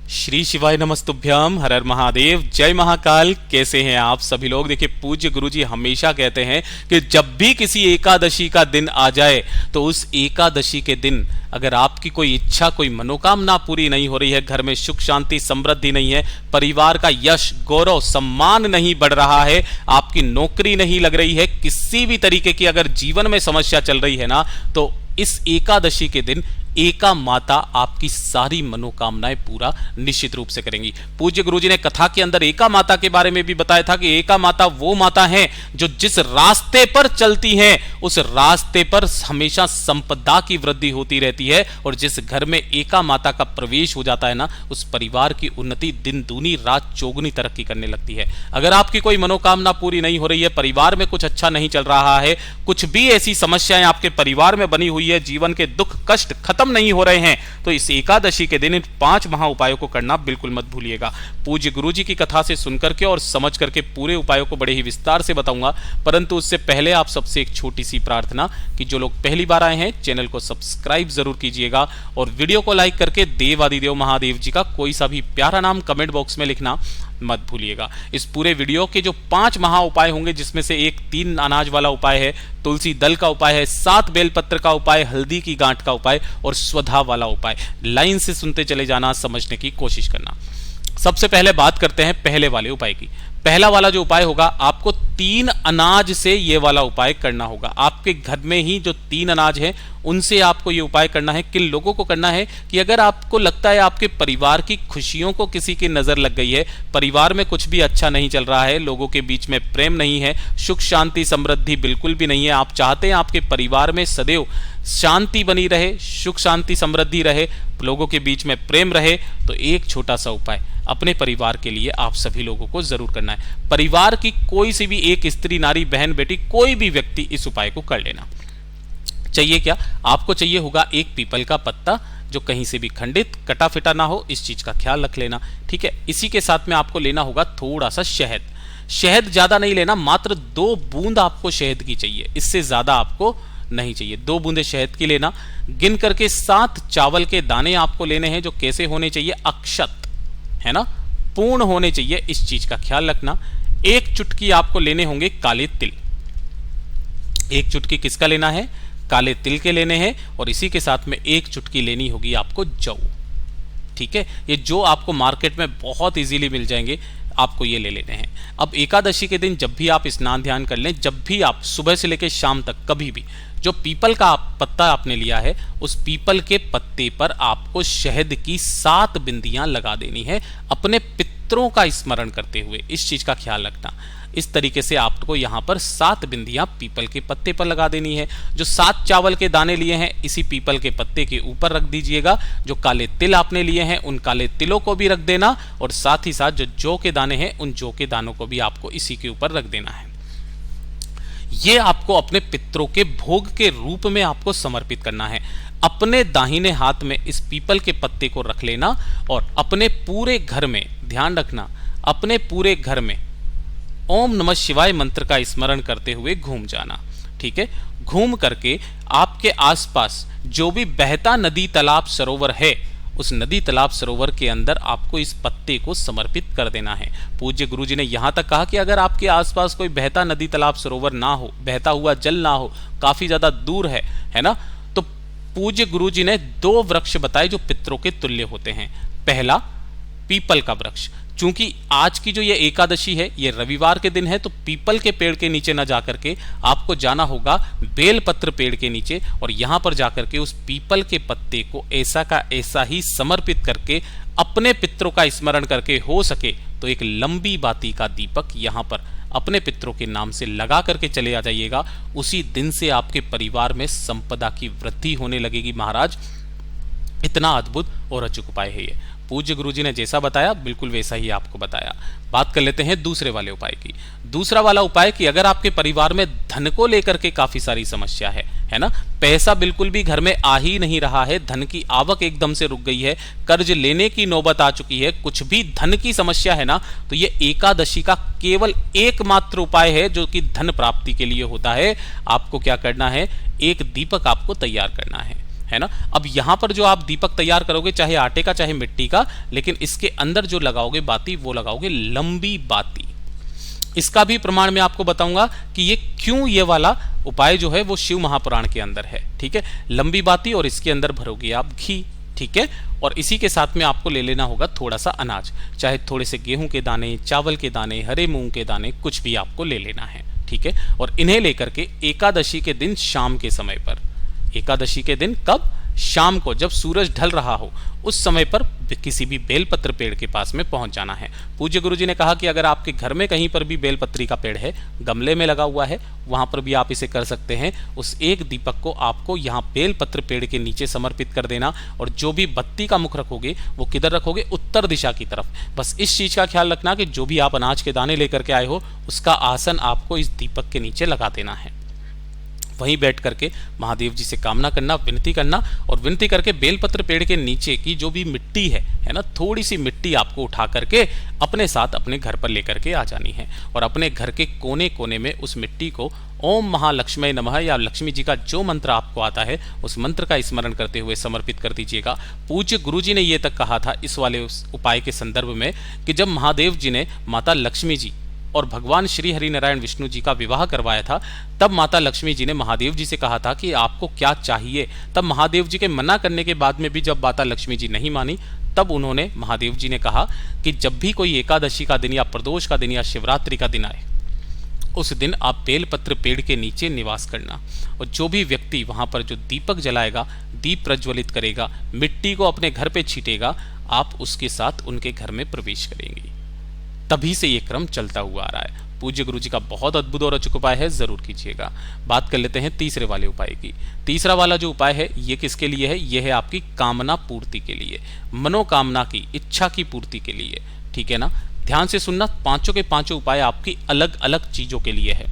श्री शिवाय नमस्तुभ्यम। हर हर महादेव, जय महाकाल। कैसे हैं आप सभी लोग? देखिए, पूज्य गुरुजी हमेशा कहते हैं कि जब भी किसी एकादशी का दिन आ जाए तो उस एकादशी के दिन अगर आपकी कोई इच्छा, कोई मनोकामना पूरी नहीं हो रही है, घर में सुख शांति समृद्धि नहीं है, परिवार का यश गौरव सम्मान नहीं बढ़ रहा है, आपकी नौकरी नहीं लग रही है, किसी भी तरीके की अगर जीवन में समस्या चल रही है ना, तो इस एकादशी के दिन एका माता आपकी सारी मनोकामनाएं पूरा निश्चित रूप से करेंगी। पूज्य गुरुजी ने कथा के अंदर एका माता के बारे में भी बताया था कि एका माता वो माता है जो जिस रास्ते पर चलती हैं उस रास्ते पर हमेशा संपदा की वृद्धि होती रहती है, और जिस घर में एका माता का प्रवेश हो जाता है ना, उस परिवार की उन्नति दिन दूनी रात चौगुनी तरक्की करने लगती है। अगर आपकी कोई मनोकामना पूरी नहीं हो रही है, परिवार में कुछ अच्छा नहीं चल रहा है, कुछ भी ऐसी समस्याएं आपके परिवार में बनी हुई है, जीवन के दुख कष्ट खत्म नहीं हो रहे हैं, तो इस एकादशी के दिन इन 5 महा उपायों को करना बिल्कुल मत भूलिएगा। पूज्य गुरुजी की कथा से सुनकर के और समझ करके पूरे उपायों को बड़े ही विस्तार से बताऊंगा, परंतु उससे पहले आप सबसे एक छोटी सी प्रार्थना कि जो लोग पहली बार आए हैं चैनल को सब्सक्राइब जरूर कीजिएगा और वीडियो को लाइक करके देवादिदेव महादेव जी का कोई सा भी प्यारा नाम कमेंट बॉक्स में लिखना मत भूलिएगा। इस पूरे वीडियो के जो 5 महा उपाय होंगे, जिसमें से एक 3 अनाज वाला उपाय है, तुलसी दल का उपाय है, 7 बेलपत्र का उपाय, हल्दी की गांठ का उपाय और स्वधा वाला उपाय। लाइन से सुनते चले जाना, समझने की कोशिश करना। सबसे पहले बात करते हैं पहले वाले उपाय की। पहला वाला जो उपाय होगा, आपको 3 अनाज से ये वाला उपाय करना होगा। आपके घर में ही जो 3 अनाज हैं उनसे आपको ये उपाय करना है। किन लोगों को करना है कि अगर आपको लगता है आपके परिवार की खुशियों को किसी की नजर लग गई है, परिवार में कुछ भी अच्छा नहीं चल रहा है, लोगों के बीच में प्रेम नहीं है, सुख शांति समृद्धि बिल्कुल भी नहीं है, आप चाहते हैं आपके परिवार में सदैव शांति बनी रहे, सुख शांति समृद्धि रहे, लोगों के बीच में प्रेम रहे, तो एक छोटा सा उपाय अपने परिवार के लिए आप सभी लोगों को जरूर करना है। परिवार की कोई सी भी एक स्त्री, नारी, बहन, बेटी, कोई भी व्यक्ति इस उपाय को कर लेना। चाहिए क्या? आपको चाहिए होगा एक पीपल का पत्ता जो कहीं से भी खंडित कटा फिटा ना हो, इस चीज का ख्याल रख लेना, ठीक है। इसी के साथ में आपको लेना होगा थोड़ा सा शहद। शहद ज्यादा नहीं लेना, मात्र 2 बूंद आपको शहद की चाहिए, इससे ज्यादा आपको नहीं चाहिए। 2 बूंदे शहद की लेना। गिन करके 7 चावल के दाने आपको लेने हैं, जो कैसे होने चाहिए? अक्षत, है ना, पूर्ण होने चाहिए, इस चीज का ख्याल रखना। 1 चुटकी आपको लेने होंगे काले तिल। 1 चुटकी किसका लेना है? काले तिल के लेने हैं। और इसी के साथ में 1 चुटकी लेनी होगी आपको जौ, ठीक है। ये जो आपको मार्केट में बहुत इजीली मिल जाएंगे, आपको ये ले लेने हैं। अब एकादशी के दिन जब भी आप स्नान ध्यान कर लें, जब भी आप सुबह से लेकर शाम तक कभी भी जो पीपल का पत्ता आपने लिया है, उस पीपल के पत्ते पर आपको शहद की 7 बिंदियां लगा देनी है, अपने पितरों का स्मरण करते हुए। इस चीज का ख्याल रखना। इस तरीके से आपको यहां पर 7 बिंदियां पीपल के पत्ते पर लगा देनी है। जो 7 चावल के दाने लिए हैं, इसी पीपल के पत्ते के ऊपर रख दीजिएगा। जो काले तिल आपने लिए हैं, उन काले तिलों को भी रख देना, और साथ ही साथ जो जौ के दाने हैं, उन जौ के दानों को भी आपको इसी के ऊपर रख देना है। ये आपको अपने पितरों के भोग के रूप में आपको समर्पित करना है। अपने दाहिने हाथ में इस पीपल के पत्ते को रख लेना और अपने पूरे घर में, ध्यान रखना, अपने पूरे घर में ओम नमः शिवाय मंत्र का स्मरण करते हुए घूम जाना, ठीक है। घूम करके आपके आसपास जो भी बहता नदी तालाब सरोवर है, उस नदी तालाब सरोवर के अंदर आपको इस पत्ते को समर्पित कर देना है। पूज्य गुरुजी ने यहां तक कहा कि अगर आपके आसपास कोई बहता नदी तालाब सरोवर ना हो, बहता हुआ जल ना हो, काफी ज्यादा दूर है ना, तो पूज्य गुरुजी ने 2 वृक्ष बताए जो पितरों के तुल्य होते हैं। पहला पीपल का वृक्ष। चूंकि आज की जो ये एकादशी है, ये रविवार के दिन है, तो पीपल के पेड़ के नीचे ना जाकर के आपको जाना होगा बेलपत्र पेड़ के नीचे, और यहां पर जाकर के उस पीपल के पत्ते को ऐसा का ऐसा ही समर्पित करके अपने पितरों का स्मरण करके, हो सके तो एक लंबी बाती का दीपक यहां पर अपने पितरों के नाम से लगा करके चले आ जाइएगा। उसी दिन से आपके परिवार में संपदा की वृद्धि होने लगेगी। महाराज, इतना अद्भुत और अचूक उपाय है ये। पूज्य गुरुजी ने जैसा बताया बिल्कुल वैसा ही आपको बताया। बात कर लेते हैं दूसरे वाले उपाय की। दूसरा वाला उपाय कि अगर आपके परिवार में धन को लेकर के काफी सारी समस्या है ना, पैसा बिल्कुल भी घर में आ ही नहीं रहा है, धन की आवक एकदम से रुक गई है, कर्ज लेने की नौबत आ चुकी है, कुछ भी धन की समस्या है ना, तो ये एकादशी का केवल एकमात्र उपाय है जो कि धन प्राप्ति के लिए होता है। आपको क्या करना है? एक दीपक आपको तैयार करना है। है ना। अब यहां पर जो आप दीपक तैयार करोगे, चाहे आटे का चाहे मिट्टी का, लेकिन इसके अंदर जो लगाओगे बाती, वो लगाओगे लंबी बाती। इसका भी प्रमाण मैं आपको बताऊंगा कि ये क्यों, ये वाला उपाय जो है वो शिव महापुराण के अंदर है। ठीक है, लंबी बाती और इसके अंदर भरोगे आप घी। ठीक है, और इसी के साथ में आपको ले लेना होगा थोड़ा सा अनाज, चाहे थोड़े से गेहूं के दाने, चावल के दाने, हरे मूंग के दाने, कुछ भी आपको ले लेना है। ठीक है, और इन्हें लेकर के एकादशी के दिन शाम के समय पर, एकादशी के दिन कब, शाम को जब सूरज ढल रहा हो उस समय पर किसी भी बेलपत्र पेड़ के पास में पहुंच जाना है। पूज्य गुरुजी ने कहा कि अगर आपके घर में कहीं पर भी बेलपत्री का पेड़ है, गमले में लगा हुआ है, वहां पर भी आप इसे कर सकते हैं। उस एक दीपक को आपको यहाँ बेलपत्र पेड़ के नीचे समर्पित कर देना, और जो भी बत्ती का मुख रखोगे वो किधर रखोगे, उत्तर दिशा की तरफ। बस इस चीज का ख्याल रखना कि जो भी आप अनाज के दाने लेकर के आए हो उसका आसन आपको इस दीपक के नीचे लगा देना है। वहीं बैठ करके महादेव जी से कामना करना, विनती करना, और विनती करके बेलपत्र पेड़ के नीचे की जो भी मिट्टी है ना, थोड़ी सी मिट्टी आपको उठा करके अपने साथ अपने घर पर लेकर के आ जानी है, और अपने घर के कोने कोने में उस मिट्टी को ओम महालक्ष्मी नमः या लक्ष्मी जी का जो मंत्र आपको आता है उस मंत्र का स्मरण करते हुए समर्पित कर दीजिएगा। पूज्य गुरुजी ने ये तक कहा था इस वाले उस उपाय के संदर्भ में कि जब महादेव जी ने माता लक्ष्मी जी और भगवान श्री हरि नारायण विष्णु जी का विवाह करवाया था, तब माता लक्ष्मी जी ने महादेव जी से कहा था कि आपको क्या चाहिए। तब महादेव जी के मना करने के बाद में भी जब माता लक्ष्मी जी नहीं मानी, तब उन्होंने, महादेव जी ने कहा कि जब भी कोई एकादशी का दिन या प्रदोष का दिन या शिवरात्रि का दिन आए, उस दिन आप बेलपत्र पेड़ के नीचे निवास करना, और जो भी व्यक्ति वहां पर जो दीपक जलाएगा, दीप प्रज्वलित करेगा, मिट्टी को अपने घर पे छीटेगा, आप उसके साथ उनके घर में प्रवेश करेंगे। तभी से ये क्रम चलता हुआ आ रहा है। पूज्य गुरु जी का बहुत अद्भुत और अचूक उपाय है, जरूर कीजिएगा। बात कर लेते हैं तीसरे वाले उपाय की। तीसरा वाला जो उपाय है ये किसके लिए है, ये है आपकी कामना पूर्ति के लिए, मनोकामना की, इच्छा की पूर्ति के लिए। ठीक है ना, ध्यान से सुनना, पांचों के पांचों उपाय आपकी अलग अलग चीजों के लिए है।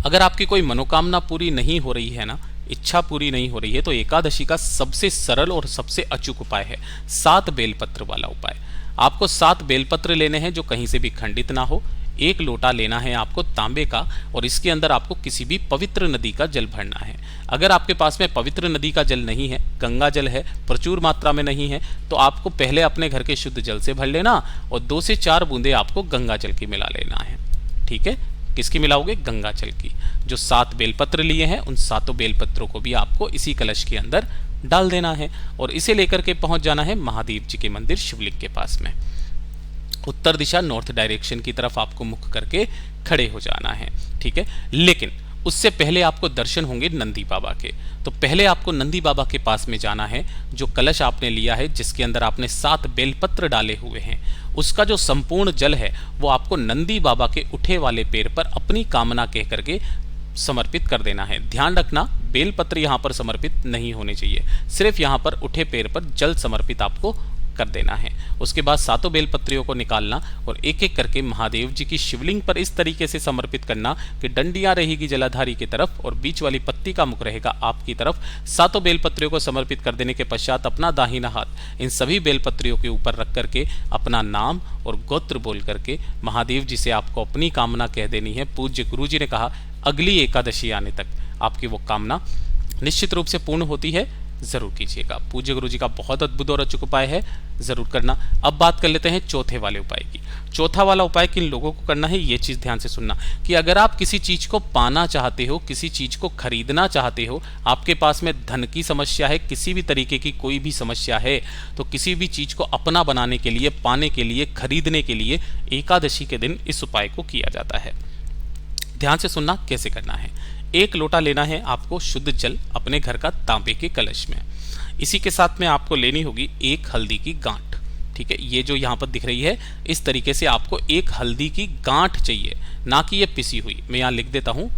अगर आपकी कोई मनोकामना पूरी नहीं हो रही है ना, इच्छा पूरी नहीं हो रही है, तो एकादशी का सबसे सरल और सबसे अचूक उपाय है 7 बेलपत्र वाला उपाय। आपको 7 बेलपत्र लेने हैं जो कहीं से भी खंडित ना हो। 1 लोटा लेना है आपको तांबे का, और इसके अंदर आपको किसी भी पवित्र नदी का जल भरना है। अगर आपके पास में पवित्र नदी का जल नहीं है, गंगा जल है, प्रचुर मात्रा में नहीं है, तो आपको पहले अपने घर के शुद्ध जल से भर लेना, और 2 से 4 बूंदे आपको गंगा जल की मिला लेना है। ठीक है, किसकी मिलाओगे, गंगा जल की। जो 7 बेलपत्र लिए हैं उन 7 बेलपत्रों को भी आपको इसी कलश के अंदर डाल देना है, और इसे लेकर के पहुंच जाना है महादेव जी के मंदिर शिवलिंग के पास में। उत्तर दिशा, नॉर्थ डायरेक्शन की तरफ आपको मुख करके खड़े हो जाना है। ठीक है, लेकिन उससे पहले आपको दर्शन होंगे नंदी बाबा के। तो पहले आपको नंदी बाबा के पास में जाना है। जो कलश आपने लिया है, जिसके अंदर आपने 7 बेलपत्र डाले हुए हैं, उसका जो संपूर्ण जल है वो आपको नंदी बाबा के उठे वाले पैर पर अपनी कामना कह करके समर्पित कर देना है। ध्यान रखना, बेलपत्र यहाँ पर समर्पित नहीं होने चाहिए, सिर्फ यहाँ पर उठे पैर पर जल समर्पित आपको कर देना है। उसके बाद 7 बेलपत्रियों को निकालना और एक एक करके महादेव जी की शिवलिंग पर इस तरीके से समर्पित करना कि डंडियां रहेगी जलाधारी की तरफ और बीच वाली पत्ती का मुख रहेगा आपकी तरफ। 7 बेलपत्रियों को समर्पित कर देने के पश्चात अपना दाहिना हाथ इन सभी बेलपत्रियों के ऊपर रख करके अपना नाम और गोत्र बोल करके महादेव जी से आपको अपनी कामना कह देनी है। पूज्य गुरु जी ने कहा अगली एकादशी आने तक आपकी वो कामना निश्चित रूप से पूर्ण होती है, जरूर कीजिएगा। पूज्य गुरु जी का बहुत अद्भुत और अचूक उपाय है, जरूर करना। अब बात कर लेते हैं चौथे वाले उपाय की। चौथा वाला उपाय किन लोगों को करना है, ये चीज ध्यान से सुनना कि अगर आप किसी चीज को पाना चाहते हो, किसी चीज को खरीदना चाहते हो, आपके पास में धन की समस्या है, किसी भी तरीके की कोई भी समस्या है, तो किसी भी चीज को अपना बनाने के लिए, पाने के लिए, खरीदने के लिए एकादशी के दिन इस उपाय को किया जाता है। ध्यान से सुनना कैसे करना है। 1 लोटा लेना है आपको शुद्ध जल अपने घर का तांबे के कलश में। इसी के साथ में आपको लेनी होगी 1 हल्दी की गांठ। ठीक है, ये जो यहाँ पर दिख रही है इस तरीके से आपको 1 हल्दी की गांठ चाहिए, ना कि ये पिसी हुई। मैं यहाँ लिख देता हूँ,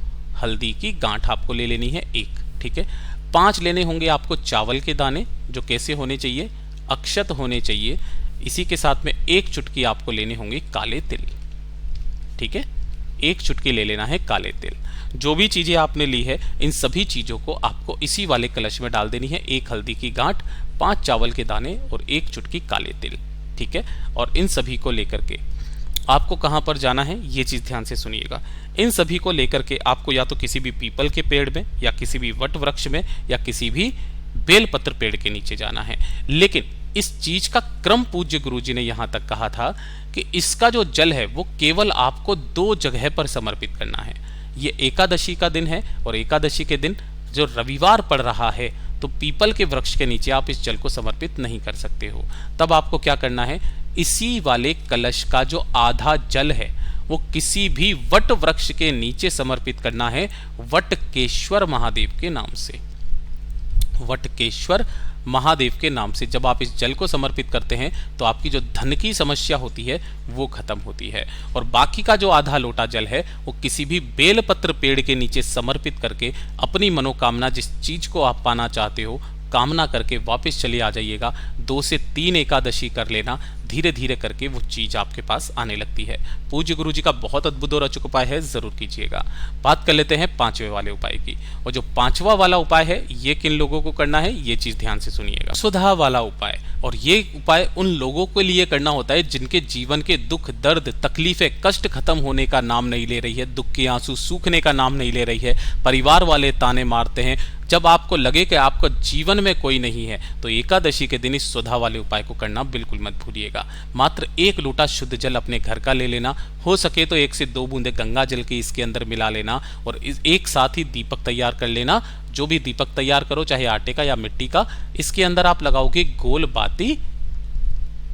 हल्दी की गांठ आपको ले लेनी है 1। ठीक है, 5 लेने होंगे आपको चावल के दाने, जो कैसे होने चाहिए, अक्षत होने चाहिए। इसी के साथ में 1 चुटकी आपको लेने होंगे काले तिल। ठीक है, 1 चुटकी ले लेना है काले तिल। जो भी चीजें आपने ली है इन सभी चीजों को आपको इसी वाले कलश में डाल देनी है। 1 हल्दी की गांठ, 5 चावल के दाने और 1 चुटकी काले तिल। ठीक है, और इन सभी को लेकर के आपको कहां पर जाना है, ये चीज ध्यान से सुनिएगा। इन सभी को लेकर के आपको या तो किसी भी पीपल के पेड़ में या किसी भी वट वृक्ष में या किसी भी बेलपत्र पेड़ के नीचे जाना है। लेकिन इस चीज का क्रम पूज्य गुरुजी ने यहां तक कहा था कि इसका जो जल है वो केवल आपको 2 जगह पर समर्पित करना है। ये एकादशी का दिन है और एकादशी के दिन जो रविवार पड़ रहा है तो पीपल के वृक्ष के नीचे आप इस जल को समर्पित नहीं कर सकते हो। तब आपको क्या करना है, इसी वाले कलश का जो आधा जल है वो किसी भी वट वृक्ष के नीचे समर्पित करना है, वटकेश्वर महादेव के नाम से। वटकेश्वर महादेव के नाम से जब आप इस जल को समर्पित करते हैं तो आपकी जो धन की समस्या होती है वो खत्म होती है। और बाकी का जो आधा लोटा जल है वो किसी भी बेलपत्र पेड़ के नीचे समर्पित करके अपनी मनोकामना, जिस चीज को आप पाना चाहते हो, कामना करके वापस चले आ जाइएगा। 2 से 3 एकादशी कर लेना, धीरे धीरे करके वो चीज आपके पास आने लगती है। पूज्य गुरु जी का बहुत अद्भुत और अचूक उपाय है, जरूर कीजिएगा। बात कर लेते हैं 5वें वाले उपाय की। और जो 5वां वाला उपाय है ये किन लोगों को करना है, ये चीज ध्यान से सुनिएगा। सुधा वाला उपाय। और ये उपाय उन लोगों के लिए करना होता है जिनके जीवन के दुख, दर्द, तकलीफें, कष्ट खत्म होने का नाम नहीं ले रही है, दुख के आंसू सूखने का नाम नहीं ले रही है, परिवार वाले ताने मारते हैं। जब आपको लगे कि आपको जीवन में कोई नहीं है तो एकादशी के दिन इस सुधा वाले उपाय को करना बिल्कुल मत भूलिएगा। मात्र 1 लोटा शुद्ध जल अपने घर का ले लेना, हो सके तो 1 से 2 बूंदे गंगा जल की इसके अंदर मिला लेना और एक साथ ही दीपक तैयार कर लेना। जो भी दीपक तैयार करो, चाहे आटे का या मिट्टी का, इसके अंदर आप लगाओगे गोल बाती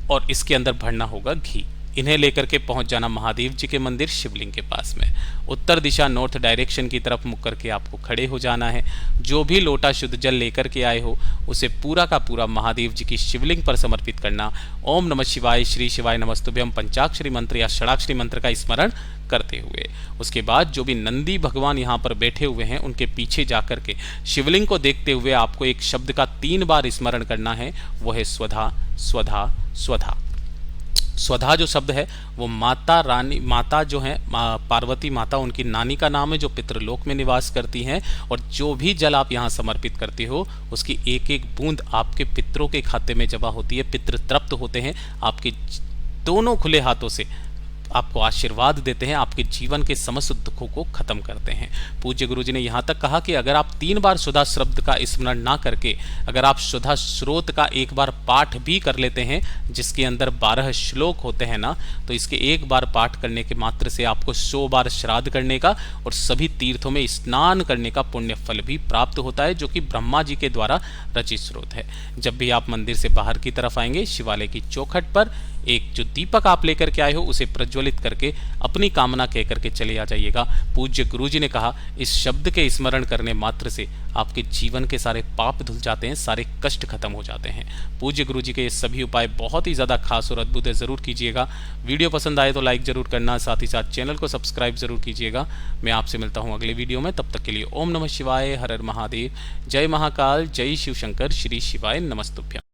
और इसके अंदर भरना होगा घी। इन्हें लेकर के पहुंच जाना महादेव जी के मंदिर शिवलिंग के पास में। उत्तर दिशा नॉर्थ डायरेक्शन की तरफ मुख करके आपको खड़े हो जाना है। जो भी लोटा शुद्ध जल लेकर के आए हो उसे पूरा का पूरा महादेव जी की शिवलिंग पर समर्पित करना। ओम नमः शिवाय, श्री शिवाय नमस्तुभ्यम पंचाक्षरी मंत्र या षडाक्षरी मंत्र का स्मरण करते हुए। उसके बाद जो भी नंदी भगवान यहाँ पर बैठे हुए हैं उनके पीछे जाकर के शिवलिंग को देखते हुए आपको एक शब्द का 3 बार स्मरण करना है, वो है स्वधा स्वधा स्वधा। स्वधा जो शब्द है वो माता रानी, माता जो है पार्वती माता, उनकी नानी का नाम है जो पितृलोक में निवास करती हैं। और जो भी जल आप यहाँ समर्पित करते हो उसकी एक एक बूंद आपके पितरों के खाते में जमा होती है। पितृ तृप्त होते हैं, आपके दोनों खुले हाथों से आपको आशीर्वाद देते हैं, आपके जीवन के समस्त दुखों को खत्म करते हैं। पूज्य गुरु जी ने यहाँ तक कहा कि अगर आप 3 बार सुधा शब्द का स्मरण ना करके अगर आप सुधा स्रोत का 1 बार पाठ भी कर लेते हैं, जिसके अंदर 12 श्लोक होते हैं ना, तो इसके 1 बार पाठ करने के मात्र से आपको 100 बार श्राद्ध करने का और सभी तीर्थों में स्नान करने का पुण्य फल भी प्राप्त होता है, जो कि ब्रह्मा जी के द्वारा रचित स्रोत है। जब भी आप मंदिर से बाहर की तरफ आएंगे, शिवालय की चौखट पर एक जो दीपक आप लेकर के आए हो उसे प्रज्वलित करके अपनी कामना कह करके चले आ जाइएगा। पूज्य गुरु जी ने कहा इस शब्द के स्मरण करने मात्र से आपके जीवन के सारे पाप धुल जाते हैं, सारे कष्ट खत्म हो जाते हैं। पूज्य गुरु जी के ये सभी उपाय बहुत ही ज़्यादा खास और अद्भुत है, ज़रूर कीजिएगा। वीडियो पसंद आए तो लाइक ज़रूर करना, साथ ही साथ चैनल को सब्सक्राइब ज़रूर कीजिएगा। मैं आपसे मिलता हूँ अगले वीडियो में, तब तक के लिए ओम नमः शिवाय, हर हर महादेव, जय महाकाल, जय शिव शंकर, श्री शिवाय नमस्तुभ्यम।